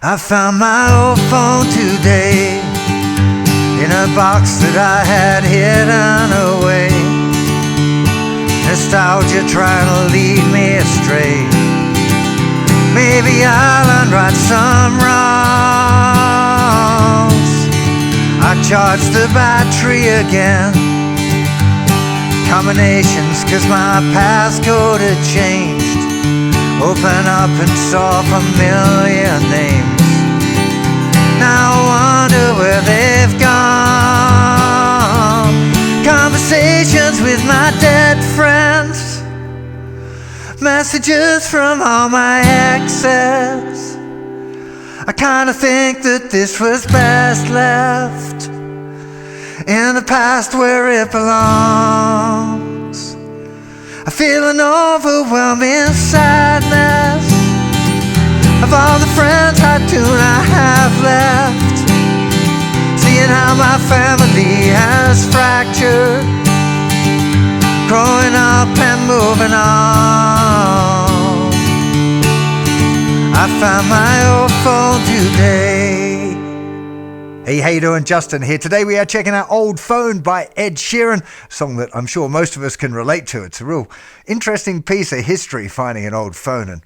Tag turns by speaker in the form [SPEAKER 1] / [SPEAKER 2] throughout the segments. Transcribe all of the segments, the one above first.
[SPEAKER 1] I found my old phone today in a box that I had hidden away. Nostalgia trying to lead me astray. Maybe I'll unwrite some wrongs. I charged the battery again. Combinations, cause my passcode had changed. Open up and saw familiar names. Now I wonder where they've gone. Conversations with my dead friends. Messages from all my exes. I kinda think that this was best left in the past where it belongs. I feel an overwhelming sadness of all the friends I do not have left. Seeing how my family has fractured, growing up and moving on. I found my old phone today. Hey, how you doing? Justin here. Today we are checking out Old Phone by Ed Sheeran, a song that I'm sure most of us can relate to. It's a real interesting piece of history, finding an old phone and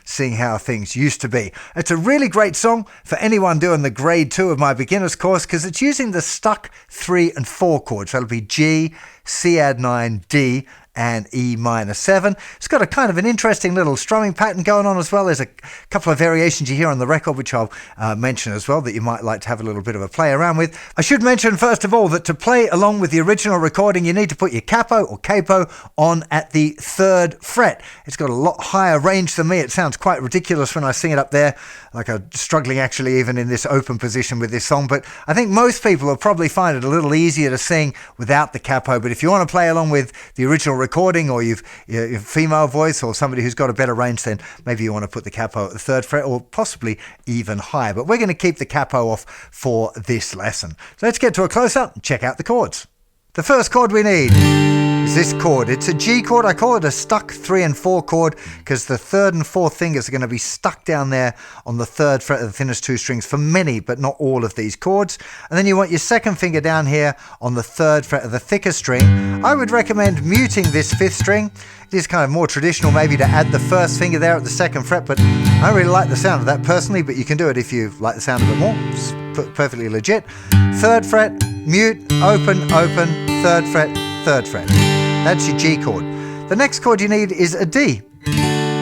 [SPEAKER 1] seeing how things used to be. It's a really great song for anyone doing the grade 2 of my beginner's course because it's using the stuck 3 and 4 chords. That'll be G, Cadd9, D, and E minor 7. It's got a kind of an interesting little strumming pattern going on as well. There's a couple of variations you hear on the record, which I'll mention as well, that you might like to have a little bit of a play around with. I should mention first of all that to play along with the original recording, you need to put your capo or capo on at the 3rd fret. It's got a lot higher range than me. It sounds quite ridiculous when I sing it up there, like I'm struggling actually even in this open position with this song, but I think most people will probably find it a little easier to sing without the capo. But if you want to play along with the original recording, or you've a female voice or somebody who's got a better range, then maybe you want to put the capo at the 3rd fret or possibly even higher. But we're going to keep the capo off for this lesson. So let's get to a close-up and check out the chords. The first chord we need is this chord. It's a G chord. I call it a stuck 3 and 4 chord because the 3rd and 4th fingers are going to be stuck down there on the 3rd fret of the thinnest 2 strings for many, but not all of these chords. And then you want your 2nd finger down here on the 3rd fret of the thicker string. I would recommend muting this 5th string. It is kind of more traditional maybe to add the 1st finger there at the 2nd fret, but I really like the sound of that personally, but you can do it if you like the sound of it more. It's perfectly legit. 3rd fret, mute, open, open, 3rd fret, 3rd fret. That's your G chord. The next chord you need is a D.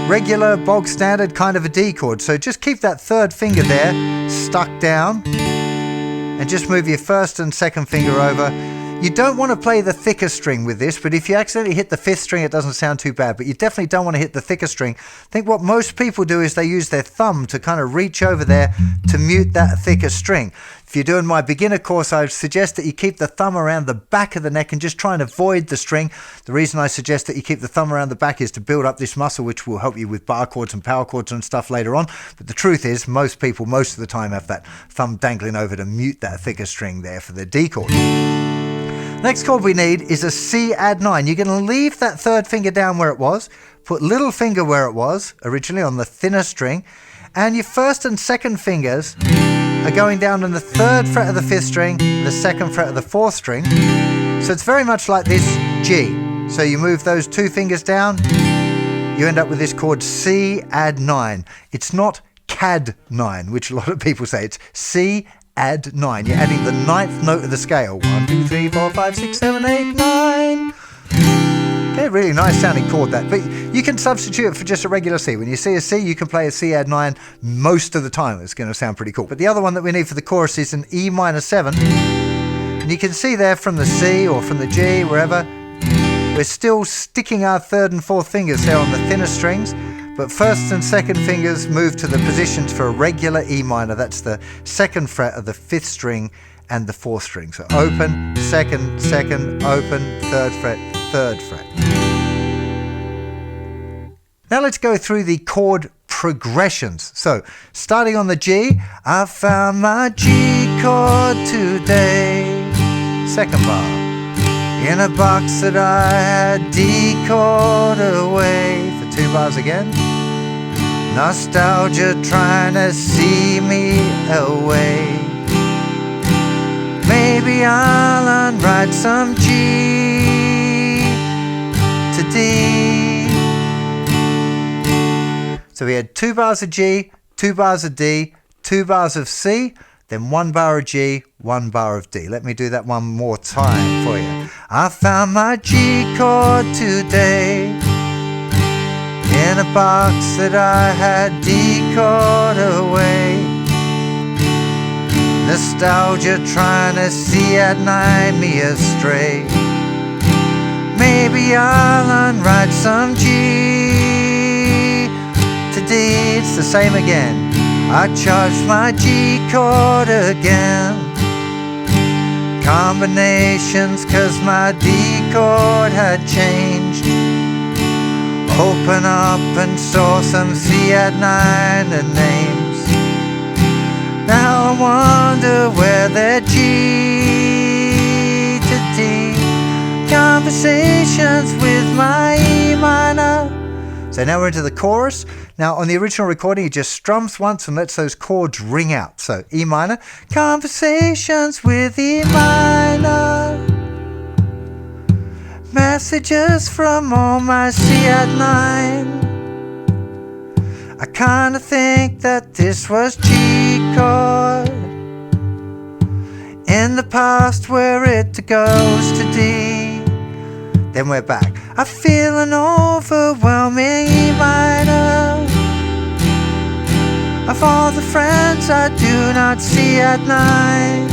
[SPEAKER 1] Regular, bog standard kind of a D chord. So just keep that 3rd finger there stuck down and just move your 1st and 2nd finger over. You don't want to play the thicker string with this, but if you accidentally hit the 5th string, it doesn't sound too bad. But you definitely don't want to hit the thicker string. I think what most people do is they use their thumb to kind of reach over there to mute that thicker string. If you're doing my beginner course, I would suggest that you keep the thumb around the back of the neck and just try and avoid the string. The reason I suggest that you keep the thumb around the back is to build up this muscle, which will help you with bar chords and power chords and stuff later on. But the truth is, most people, most of the time, have that thumb dangling over to mute that thicker string there for the D chord. Next chord we need is a Cadd9. You're going to leave that 3rd finger down where it was, put little finger where it was originally on the thinner string, and your 1st and 2nd fingers are going down on the 3rd fret of the 5th string, the 2nd fret of the 4th string. So it's very much like this G. So you move those 2 fingers down, you end up with this chord Cadd9. It's not Cadd9, which a lot of people say. It's Cadd9. You're adding the 9th note of the scale. 1, 2, 3, 4, 5, 6, 7, 8, 9. Okay, really nice sounding chord that. But you can substitute it for just a regular C. When you see a C, you can play a Cadd9 most of the time. It's going to sound pretty cool. But the other one that we need for the chorus is an E minor 7. And you can see there from the C or from the G, wherever, we're still sticking our 3rd and 4th fingers there on the thinner strings. But 1st and 2nd fingers move to the positions for a regular E minor. That's the 2nd fret of the 5th string and the 4th string. So open, 2nd, 2nd, open, 3rd fret, 3rd fret. Now let's go through the chord progressions. So starting on the G, I found my G chord today. 2nd bar. In a box that I had D chord away. For 2 bars again. Nostalgia trying to see me away. Maybe I'll unwrite some G to D. So we had 2 bars of G, 2 bars of D, 2 bars of C, then 1 bar of G, 1 bar of D. Let me do that one more time for you. I found my G chord today in a box that I had decored away. Nostalgia trying to see at night me astray. Maybe I'll unwrite some G to D. It's the same again. I charged my G chord again. Combinations cause my D chord had changed. Open up and saw some C at 9 and names. Now I wonder where they're G to D. Conversations with my E minor. So now we're into the chorus. Now on the original recording he just strums once and lets those chords ring out. So E minor, conversations with E minor. Messages from all my C at 9. I kinda think that this was G chord. In the past where it goes to D. Then we're back. I feel an overwhelming E minor of all the friends I do not see at 9.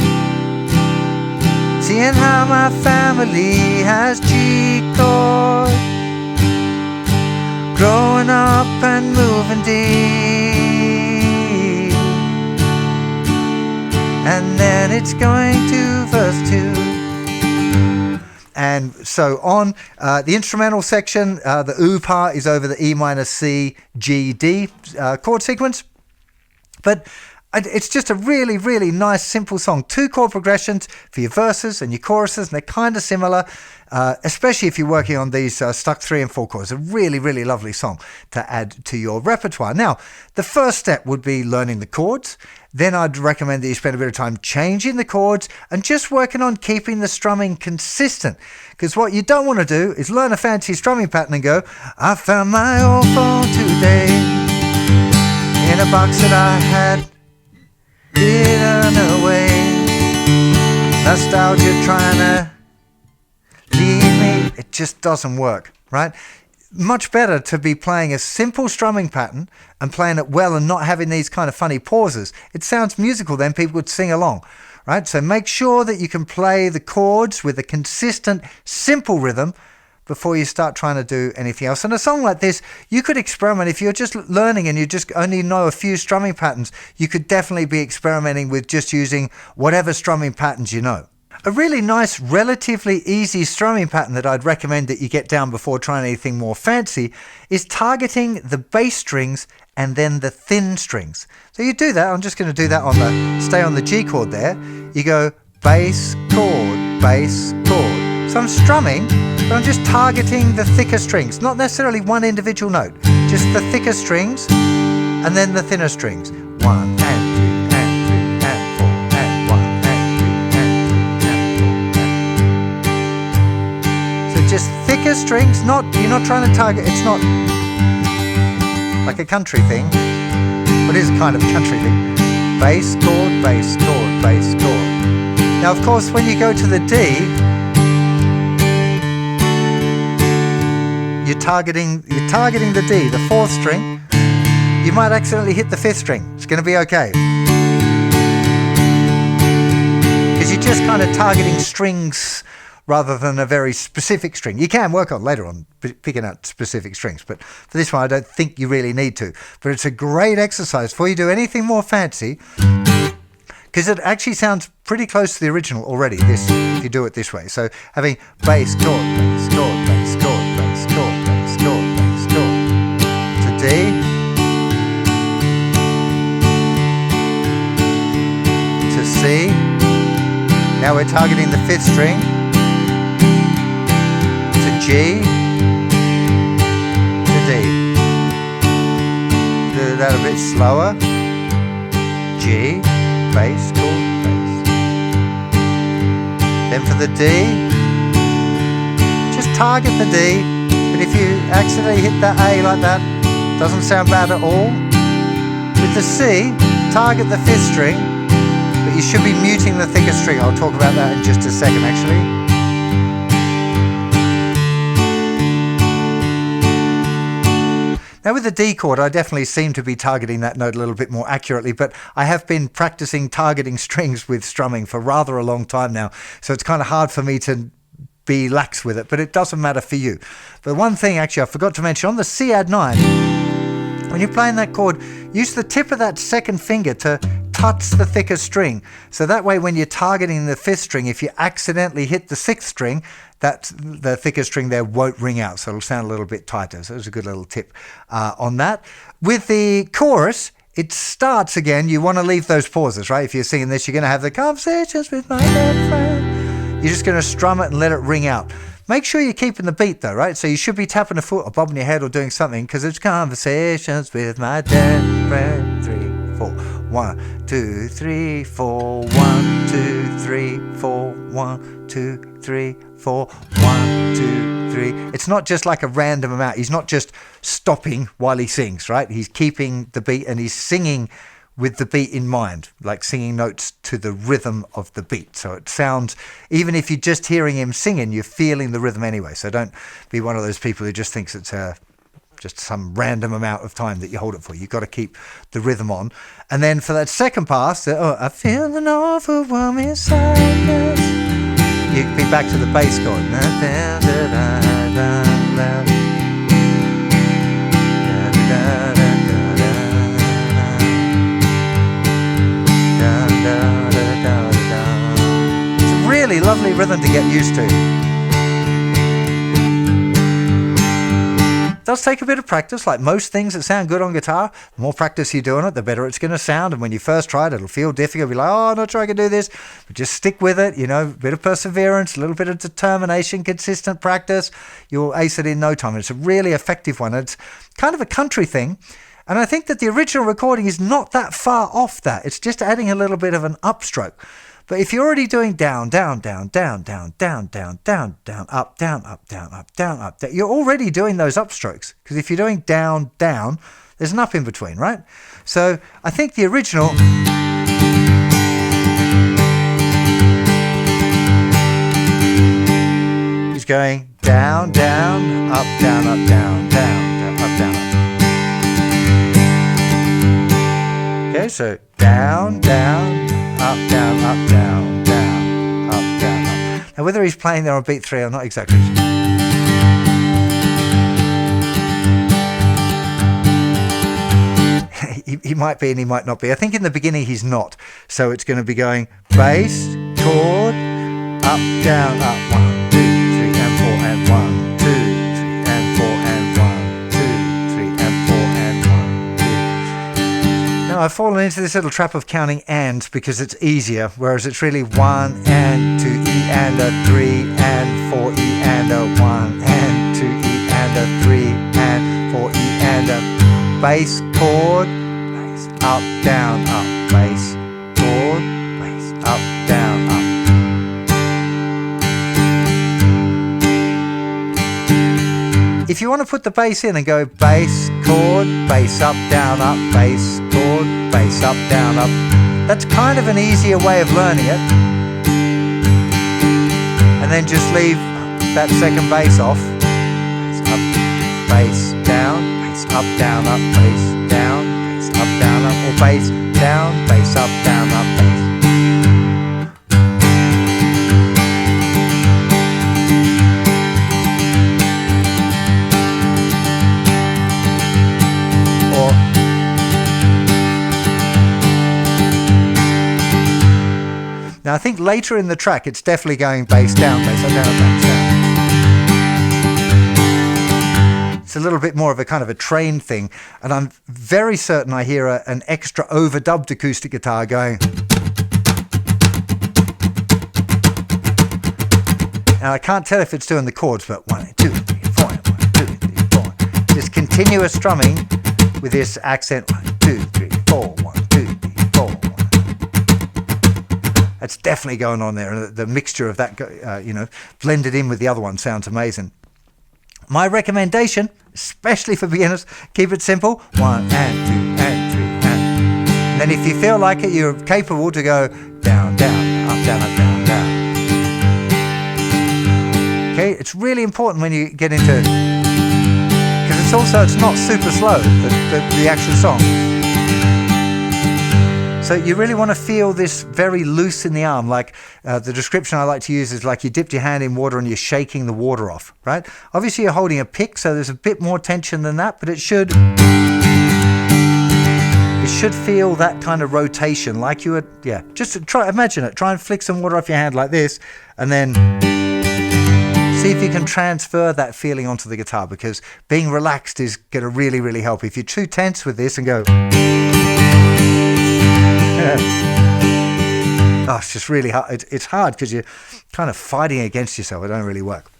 [SPEAKER 1] Seeing how my family has G chord. Growing up and moving D. And then it's going to verse 2. And so on. The instrumental section, the OO part is over the E minor, C, G, D chord sequence. But it's just a really, really nice, simple song. 2 chord progressions for your verses and your choruses, and they're kind of similar, especially if you're working on these stuck 3 and 4 chords. A really, really lovely song to add to your repertoire. Now, the first step would be learning the chords. Then I'd recommend that you spend a bit of time changing the chords and just working on keeping the strumming consistent. Because what you don't want to do is learn a fancy strumming pattern and go, I found my old phone today in a box that I had hidden away. Nostalgia trying to lead me. It just doesn't work, right? Much better to be playing a simple strumming pattern and playing it well and not having these kind of funny pauses. It sounds musical then, people would sing along, right? So make sure that you can play the chords with a consistent, simple rhythm before you start trying to do anything else. And a song like this, you could experiment. If you're just learning and you just only know a few strumming patterns, you could definitely be experimenting with just using whatever strumming patterns you know. A really nice, relatively easy strumming pattern that I'd recommend that you get down before trying anything more fancy is targeting the bass strings and then the thin strings. So you do that. I'm just going to do that on stay on the G chord there. You go bass, chord, bass, chord. So I'm strumming, but I'm just targeting the thicker strings, not necessarily one individual note, just the thicker strings and then the thinner strings. 1 and 2 and 3 and 4 and 1 and 2 and 3 and 4 and 4. So just thicker strings, you're not trying to target, it's not like a country thing, but it is kind of a country thing. Bass, chord, bass, chord, bass, chord. Now of course when you go to the D, you're targeting the D, the 4th string. You might accidentally hit the 5th string. It's going to be okay. Because you're just kind of targeting strings rather than a very specific string. You can work on later on picking out specific strings, but for this one I don't think you really need to. But it's a great exercise before you do anything more fancy, because it actually sounds pretty close to the original already, this, if you do it this way. So having bass, chord, bass, chord, bass, chord, bass, chord, bass, chord, bass, chord. To D. To C. Now we're targeting the 5th string. To G. To D. To do that a bit slower. G, bass, chord, bass. Then for the D, just target the D, but if you accidentally hit that A like that, doesn't sound bad at all. With the C, target the 5th string, but you should be muting the thicker string. I'll talk about that in just a second actually. Now with the D chord, I definitely seem to be targeting that note a little bit more accurately, but I have been practicing targeting strings with strumming for rather a long time now, so it's kind of hard for me to be lax with it, but it doesn't matter for you. But one thing actually I forgot to mention, on the Cadd9, when you're playing that chord, use the tip of that 2nd finger to touch the thicker string. So that way when you're targeting the 5th string, if you accidentally hit the 6th string, the thicker string there won't ring out, so it'll sound a little bit tighter. So it's a good little tip on that. With the chorus, it starts again. You want to leave those pauses, right? If you're singing this, you're going to have the conversations with my best friend. You're just going to strum it and let it ring out. Make sure you're keeping the beat though, right? So you should be tapping a foot or bobbing your head or doing something, because it's conversations with my dead friend. 3, 4, 1, 2, 3, 4, 1, 2, 3, 4, 1, 2, 3, 4, 1, 2, 3. It's not just like a random amount. He's not just stopping while he sings, right? He's keeping the beat and he's singing with the beat in mind, like singing notes to the rhythm of the beat. So it sounds, even if you're just hearing him singing, you're feeling the rhythm anyway. So don't be one of those people who just thinks it's just some random amount of time that you hold it for. You've got to keep the rhythm on. And then for that second pass, I feel an overwhelming sadness, you can be back to the bass chord. It's a really lovely rhythm to get used to. It does take a bit of practice, like most things that sound good on guitar. The more practice you do on it, the better it's going to sound. And when you first try it, it'll feel difficult. You'll be like, oh, I'm not sure I can do this. But just stick with it, you know, a bit of perseverance, a little bit of determination, consistent practice. You'll ace it in no time. It's a really effective one. It's kind of a country thing. And I think that the original recording is not that far off that. It's just adding a little bit of an upstroke. But if you're already doing down, down, down, down, down, down, down, down, down, up, down, up, down, up, down, up, down, you're already doing those upstrokes. Because if you're doing down, down, there's an up in between, right? So I think the original is going down, down, up, down, up, down, down, down, up, down, up. Okay, so down, down, up, down, up, down, down, up, down, up. Now whether he's playing there on beat 3, I'm not exactly sure. He might be and he might not be. I think in the beginning he's not. So it's going to be going bass, chord, up, down, up, 1, 2, 3, and 4, and 1, 2, 3, and 4, and 1, 2, 3, and 4, and 1, 2. Now I've fallen into this little trap of counting ands because it's easier, whereas it's really 1 and 2 E and a 3 and 4 E and a 1 and 2 E and a 3 and 4 E and a bass, chord, bass, up, down, up, bass, chord, bass, up, down, up. If you want to put the bass in and go bass, chord, bass, up, down, up, bass, chord, bass, up, down, up, that's kind of an easier way of learning it. And then just leave that second bass off. Bass, up, bass, down, bass, up, down, up, bass, down, bass, up, down, up, or bass, down, bass, up, down, up, bass. Now I think later in the track it's definitely going bass down, bass up, down, bass down. It's a little bit more of a kind of a train thing, and I'm very certain I hear an extra overdubbed acoustic guitar going. And I can't tell if it's doing the chords, but 1, 2, 3, 4, 1, 2, 3, 4. Just continuous strumming with this accent. 1, 2, 3, 4, 1, 2, 3, 4. That's definitely going on there. The mixture of that, blended in with the other one sounds amazing. My recommendation, especially for beginners, keep it simple. 1 and 2 and 3 and then if you feel like it, you're capable to go down, down, up, down, up, down, down. Okay, it's really important when you get into, because it's not super slow, the actual song. So you really want to feel this very loose in the arm. Like the description I like to use is like you dipped your hand in water and you're shaking the water off, right? Obviously you're holding a pick, so there's a bit more tension than that, but it should feel that kind of rotation, like you would, just imagine it. Try and flick some water off your hand like this, and then see if you can transfer that feeling onto the guitar, because being relaxed is going to really, really help. If you're too tense with this and go... Oh, it's just really hard. It's hard because you're kind of fighting against yourself. It don't really work.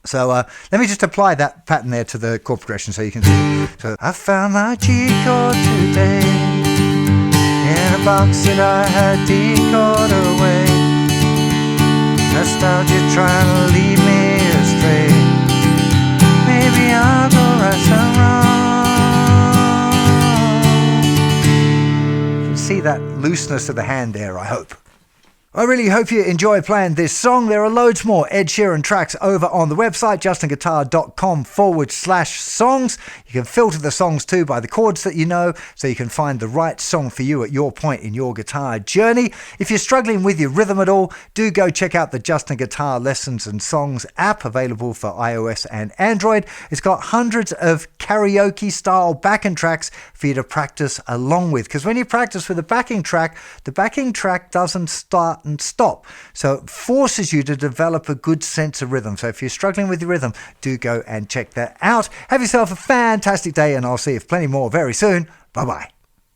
[SPEAKER 1] So let me just apply that pattern there to the chord progression so you can see it. So I found my G chord today in a box that I had decored away. Nostalgia trying to lead me astray. Maybe I'll go right some wrong. See that looseness of the hand there, I hope. I really hope you enjoy playing this song. There are loads more Ed Sheeran tracks over on the website, justinguitar.com/songs. You can filter the songs too by the chords that you know, so you can find the right song for you at your point in your guitar journey. If you're struggling with your rhythm at all, do go check out the JustinGuitar Lessons and Songs app, available for iOS and Android. It's got hundreds of karaoke-style backing tracks for you to practice along with. Because when you practice with a backing track, the backing track doesn't start and stop. So it forces you to develop a good sense of rhythm. So if you're struggling with your rhythm, do go and check that out. Have yourself a fantastic day, and I'll see you for plenty more very soon. Bye-bye.